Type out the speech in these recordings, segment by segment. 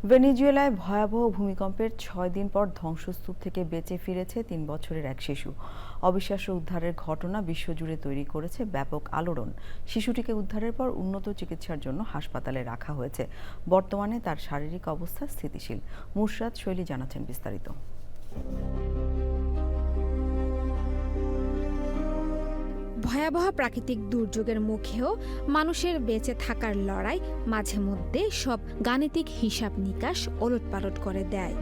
ভেনেজুয়েলায় ভয়াবহ ভূমিকম্পের ৬ দিন পর ধ্বংসস্তূপ থেকে বেঁচে ফিরেছে ৩ বছরের এক শিশু। অবিশ্বাস্য উদ্ধারের ঘটনা বিশ্বজুড়ে তৈরি করেছে ব্যাপক আলোড়ন। শিশুটিকে উদ্ধারের পর উন্নত চিকিৎসার জন্য হাসপাতালে রাখা হয়েছে। বর্তমানে তার শারীরিক অবস্থা স্থিতিশীল। মুশরাত শৈলী জানাচ্ছেন বিস্তারিত। ভয়াবহ প্রাকৃতিক দুর্যোগের মুখেও মানুষের বেঁচে থাকার লড়াই মাঝে মধ্যে সব গাণিতিক হিসাব নিকাশ ওলটপালট করে দেয়।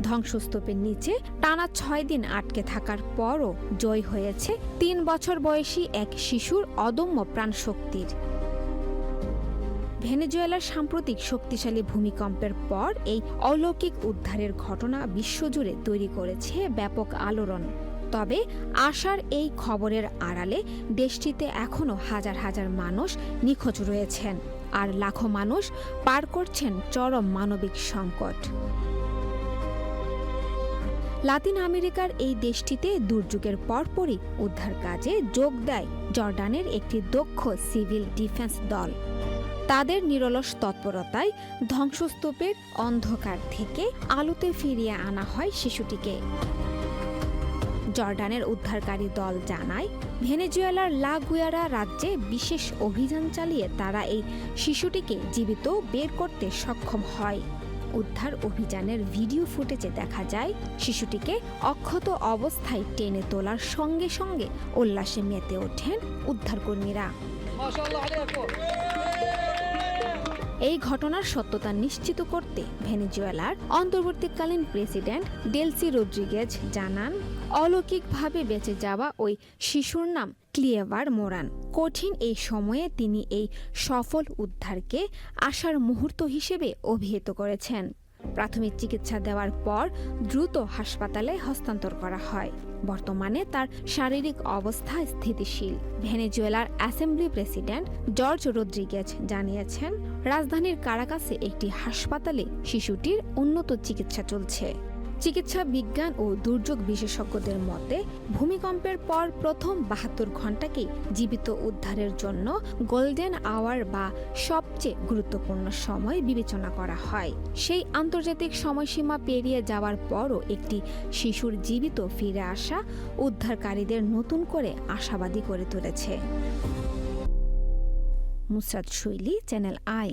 ধ্বংসস্তূপের নিচে টানা ৬ দিন আটকে থাকার পরও জয় হয়েছে ৩ বছর বয়সী এক শিশুর অদম্য প্রাণশক্তির। ভেনেজুয়েলার সাম্প্রতিক শক্তিশালী ভূমিকম্পের পর এই অলৌকিক উদ্ধারের ঘটনা বিশ্বজুড়ে তৈরি করেছে ব্যাপক আলোড়ন। তবে আশার এই খবরের আড়ালে দেশটিতে এখনও হাজার হাজার মানুষ নিখোঁজ রয়েছেন, আর লাখো মানুষ পার করছেন চরম মানবিক সংকট। লাতিন আমেরিকার এই দেশটিতে দুর্যোগের পরপরই উদ্ধার কাজে যোগ দেয় জর্ডানের একটি দক্ষ সিভিল ডিফেন্স দল। তাদের নিরলস তৎপরতায় ধ্বংসস্তূপের অন্ধকার থেকে আলোতে ফিরিয়ে আনা হয় শিশুটিকে। জর্ডানের উদ্ধারকারী দল জানায়, ভেনেজুয়েলার লা গুয়ারা রাজ্যে বিশেষ অভিযান চালিয়ে তারা এই শিশুটিকে জীবিত বের করতে সক্ষম হয়। উদ্ধার অভিযানের ভিডিও ফুটেজে দেখা যায় শিশুটিকে অক্ষত অবস্থায় টেনে তোলার সঙ্গে সঙ্গে উল্লাসে মেতে ওঠেন উদ্ধারকর্মীরা। এই ঘটনার সত্যতা নিশ্চিত করতে ভেনেজুয়েলার অন্তর্বর্তীকালীন প্রেসিডেন্ট ডেলসি রদ্রিগেজ জানান, অলৌকিকভাবে বেঁচে যাওয়া ওই শিশুর নাম ক্লিয়েভার মোরান। কঠিন এই সময়ে তিনি এই সফল উদ্ধারকে আশার মুহূর্ত হিসেবে অভিহিত করেছেন। প্রাথমিক চিকিৎসা দেওয়ার পর দ্রুত হাসপাতালে হস্তান্তর করা হয়। বর্তমানে তার শারীরিক অবস্থা স্থিতিশীল। ভেনেজুয়েলার অ্যাসেম্বলি প্রেসিডেন্ট জর্জ রদ্রিগেজ জানিয়েছেন, রাজধানীর কারাকাসে একটি হাসপাতালে শিশুটির উন্নত চিকিৎসা চলছে। চিকিৎসা বিজ্ঞান ও দুর্যোগ বিশেষজ্ঞদের মতে, ভূমিকম্পের পর প্রথম ৭২ ঘণ্টাকেই জীবিত উদ্ধারের জন্য গোল্ডেন আওয়ার বা সবচেয়ে গুরুত্বপূর্ণ সময় বিবেচনা করা হয়। সেই আন্তর্জাতিক সময়সীমা পেরিয়ে যাওয়ার পরও একটি শিশুর জীবিত ফিরে আসা উদ্ধারকারীদের নতুন করে আশাবাদী করে তুলেছে। মুশরাত শৈলী, চ্যানেল আই।